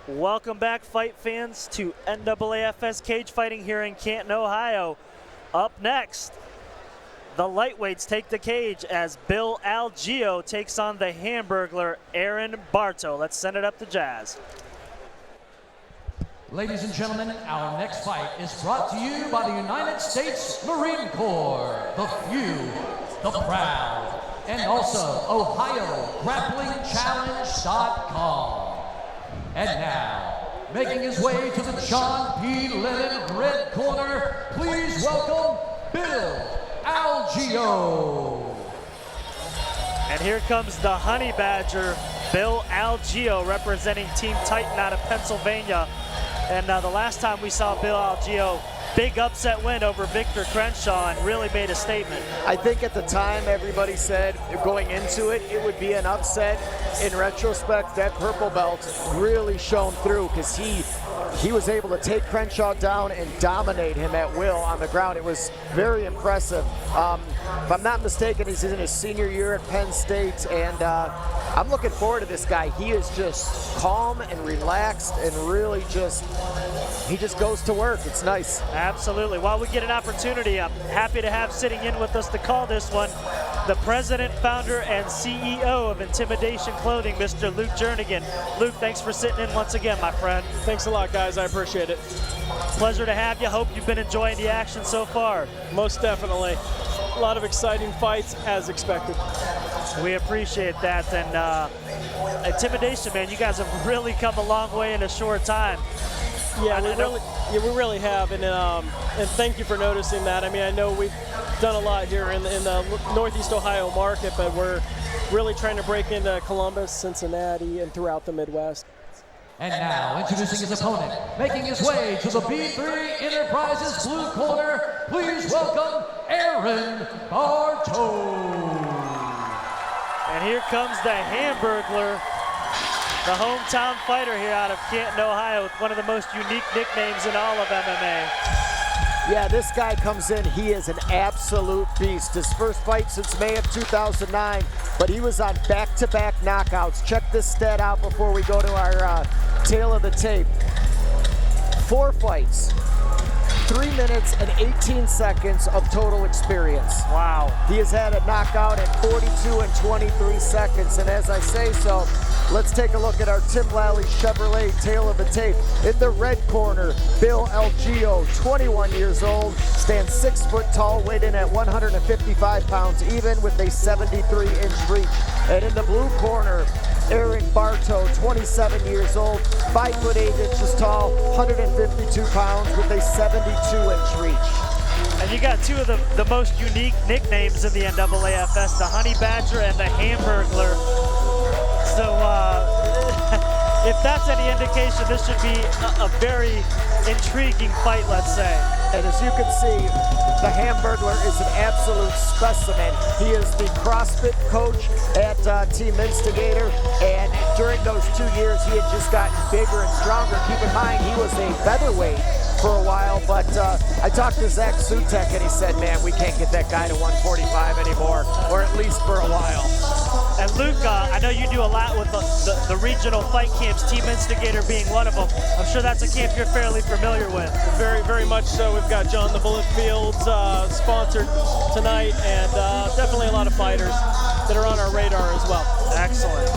Welcome back, fight fans, to NAAFS cage fighting here in Canton, Ohio. Up next, the lightweights take the cage as Bill Algeo takes on the Hamburglar Aaron Bartow. Let's send it up to Jazz. Ladies and gentlemen, our next fight is brought to you by the United States Marine Corps, the few, the proud, and also OhioGrapplingChallenge.com. And now, making his way to the John P. Lennon red corner, please welcome Bill Algeo. And here comes the Honey Badger, Bill Algeo, representing Team Titan out of Pennsylvania. And the last time we saw Bill Algeo, big upset win over Victor Crenshaw, and really made a statement. I think at the time everybody said going into it, it would be an upset. In retrospect, that purple belt really shone through because he was able to take Crenshaw down and dominate him at will on the ground. It was very impressive. If I'm not mistaken, he's in his senior year at Penn State, and I'm looking forward to this guy. He is just calm and relaxed and really he just goes to work. It's nice. Absolutely. While we get an opportunity, I'm happy to have sitting in with us to call this one the president, founder, and CEO of Intimidation Clothing, Mr. Luke Jernigan. Luke, thanks for sitting in once again, my friend. Thanks a lot, guys. I appreciate it. Pleasure to have you. Hope you've been enjoying the action so far. Most definitely. A lot of exciting fights, as expected. We appreciate that. And Intimidation, man, you guys have really come a long way in a short time. Yeah, we really have, and thank you for noticing that. I mean, I know we've done a lot here in the Northeast Ohio market, but we're really trying to break into Columbus, Cincinnati, and throughout the Midwest. And now, introducing his opponent, making his way to the B3 Enterprises blue corner, please welcome Aaron Bartow. And here comes the Hamburglar, the hometown fighter here out of Canton, Ohio, with one of the most unique nicknames in all of MMA. Yeah, this guy comes in, he is an absolute beast. His first fight since May of 2009, but he was on back-to-back knockouts. Check this stat out before we go to our tail of the tape. 4 fights, 3 minutes and 18 seconds of total experience. Wow. He has had a knockout at 42 and 23 seconds, and as I say so, let's take a look at our Tim Lally Chevrolet tail of the tape. In the red corner, Bill Algeo, 21 years old, stands 6 foot tall, weighed in at 155 pounds even with a 73-inch reach. And in the blue corner, Aaron Bartow, 27 years old, 5 foot 8 inches tall, 152 pounds with a 72-inch reach. And you got two of the most unique nicknames in the NAAFS, the Honey Badger and the Hamburglar. So if that's any indication, this should be a very intriguing fight, let's say. And as you can see, the Hamburglar is an absolute specimen. He is the CrossFit coach at Team Instigator, and during those 2 years, he had just gotten bigger and stronger. Keep in mind, he was a featherweight for a while, but I talked to Zach Sutek, and he said, man, we can't get that guy to 145 anymore, or at least for a while. And Luke, I know you do a lot with the regional fight camps, Team Instigator being one of them. I'm sure that's a camp you're fairly familiar with. Very, very much so. We've got John the Bullet Fields sponsored tonight, and definitely a lot of fighters that are on our radar as well. Excellent.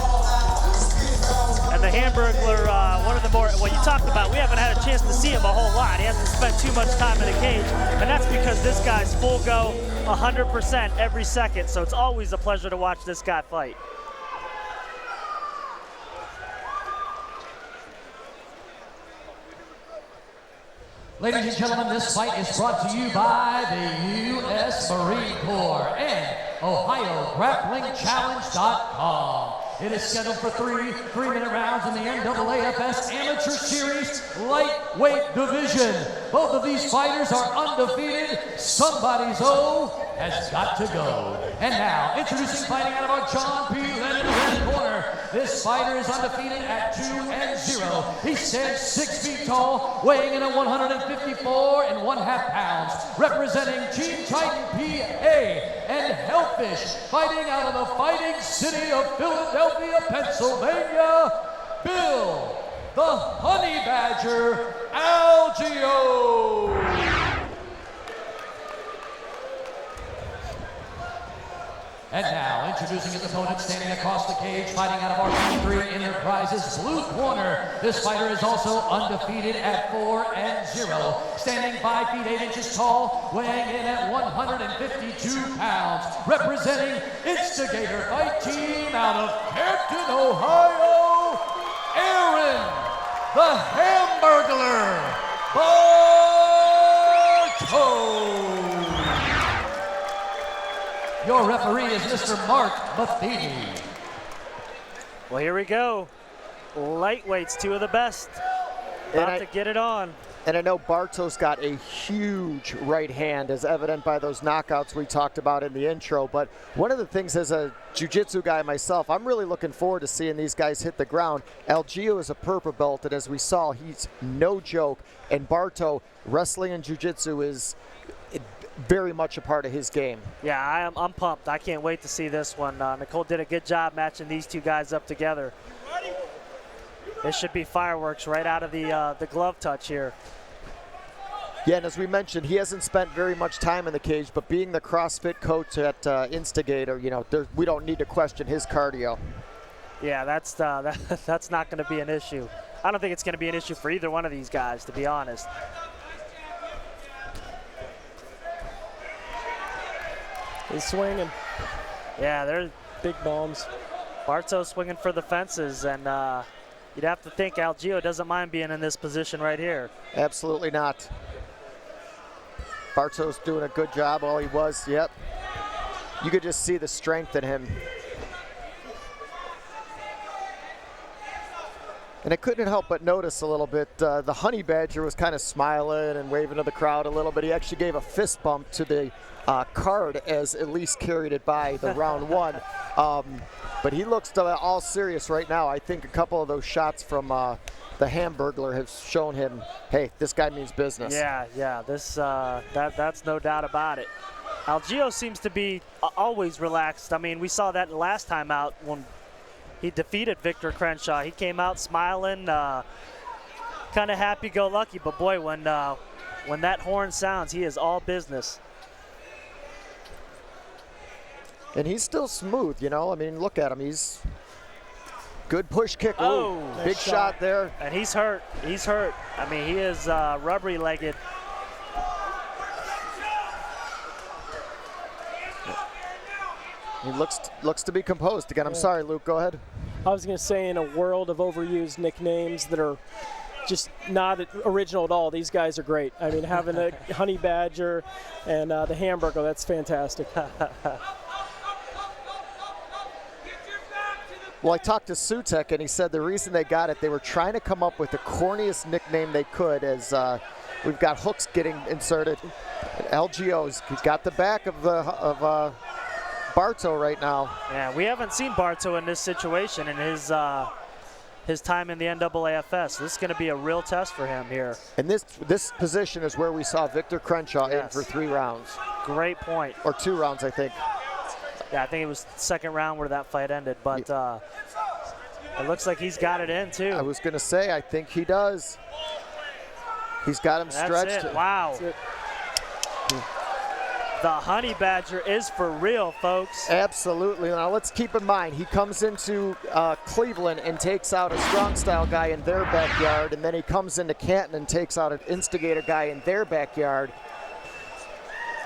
And the Hamburglar, one of the more, well, you talked about, we haven't had a chance to see him a whole lot. He hasn't spent too much time in the cage, and that's because this guy's full go, 100% every second, so it's always a pleasure to watch this guy fight. Ladies and gentlemen, this fight is brought to you by the U.S. Marine Corps and OhioGrapplingChallenge.com. It is scheduled for 3-minute rounds in the NAAFS Amateur Series Lightweight Division. Both of these fighters are undefeated. Somebody's O has got to go. And now, introducing fighting out of our John P. Lennon red corner, this fighter is undefeated at 2-0. He stands 6 feet tall, weighing in at 154 and 1/2 pounds, representing Team Titan PA and Hellfish, fighting out of the fighting city of Philadelphia, Pennsylvania, Bill the Honey Badger, Algeo. And now, introducing his opponent, standing across the cage, fighting out of our 23 Enterprises blue corner. This fighter is also undefeated at 4-0, standing 5 feet 8 inches tall, weighing in at 152 pounds, representing Instigator Fight Team out of Canton, Ohio, Aaron, the Hamburglar, Bartow. Your referee is Mr. Mark Matheny. Well, here we go. Lightweights, two of the best. About to get it on. And I know Bartow's got a huge right hand, as evident by those knockouts we talked about in the intro. But one of the things, as a jiu-jitsu guy myself, I'm really looking forward to seeing these guys hit the ground. Algeo is a purple belt, and as we saw, he's no joke. And Bartow, wrestling and jiu-jitsu is very much a part of his game. Yeah, I'm pumped. I can't wait to see this one. Nicole did a good job matching these two guys up together. This should be fireworks right out of the glove touch here. Yeah, and as we mentioned, he hasn't spent very much time in the cage, but being the CrossFit coach at Instigator, you know, we don't need to question his cardio. Yeah, that's not going to be an issue. I don't think it's going to be an issue for either one of these guys, to be honest. He's swinging. Yeah, they're big bombs. Bartow swinging for the fences, and you'd have to think Algeo doesn't mind being in this position right here. Absolutely not. Bartow's doing a good job. All he was, yep. You could just see the strength in him. And I couldn't help but notice a little bit, the Honey Badger was kind of smiling and waving to the crowd a little bit. He actually gave a fist bump to the card as Elise carried it by the round one. But he looks all serious right now. I think a couple of those shots from the Hamburglar have shown him, hey, this guy means business. Yeah, this that's no doubt about it. Algeo seems to be always relaxed. I mean, we saw that last time out when he defeated Victor Crenshaw. He came out smiling, kind of happy-go-lucky. But boy, when that horn sounds, he is all business. And he's still smooth, you know. I mean, look at him. He's good push kick. Oh, ooh, big shot there. And he's hurt. He's hurt. I mean, he is rubbery-legged. He looks to be composed again. I'm sorry, Luke. Go ahead. I was going to say, in a world of overused nicknames that are just not original at all, these guys are great. I mean, having a Honey Badger and the Hamburger, that's fantastic. Well, I talked to Sutek, and he said the reason they got it, they were trying to come up with the corniest nickname they could, as we've got hooks getting inserted. Algeo's got the back of Bartow right now. Yeah, we haven't seen Bartow in this situation in his time in the NAAFS. This is going to be a real test for him here. And this position is where we saw Victor Crenshaw in for 3 rounds. Great point. Or 2 rounds, I think. Yeah, I think it was the second round where that fight ended, but it looks like he's got it in too. I was going to say, I think he does. He's got him stretched. That's it. Wow. The Honey Badger is for real, folks. Absolutely. Now let's keep in mind, he comes into Cleveland and takes out a strong style guy in their backyard, and then he comes into Canton and takes out an Instigator guy in their backyard.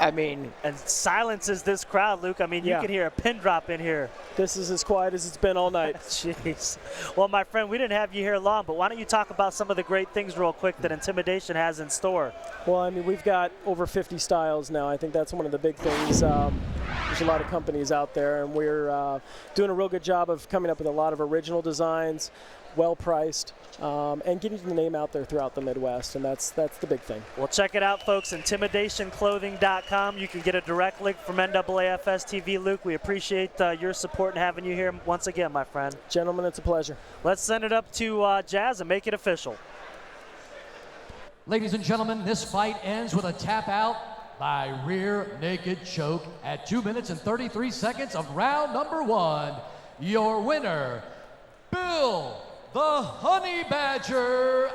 I mean, and silences this crowd, Luke. I mean, you can hear a pin drop in here. This is as quiet as it's been all night. Jeez. Well, my friend, we didn't have you here long, but why don't you talk about some of the great things real quick that Intimidation has in store? Well, I mean, we've got over 50 styles now. I think that's one of the big things. There's a lot of companies out there, and we're doing a real good job of coming up with a lot of original designs, well-priced, and getting the name out there throughout the Midwest, and that's the big thing. Well, check it out, folks, intimidationclothing.com. You can get a direct link from NAAFS TV. Luke, we appreciate your support and having you here once again, my friend. Gentlemen, it's a pleasure. Let's send it up to Jazz and make it official. Ladies and gentlemen, this fight ends with a tap out by rear naked choke at 2 minutes and 33 seconds of round number 1. Your winner, Bill the the Honey Badger,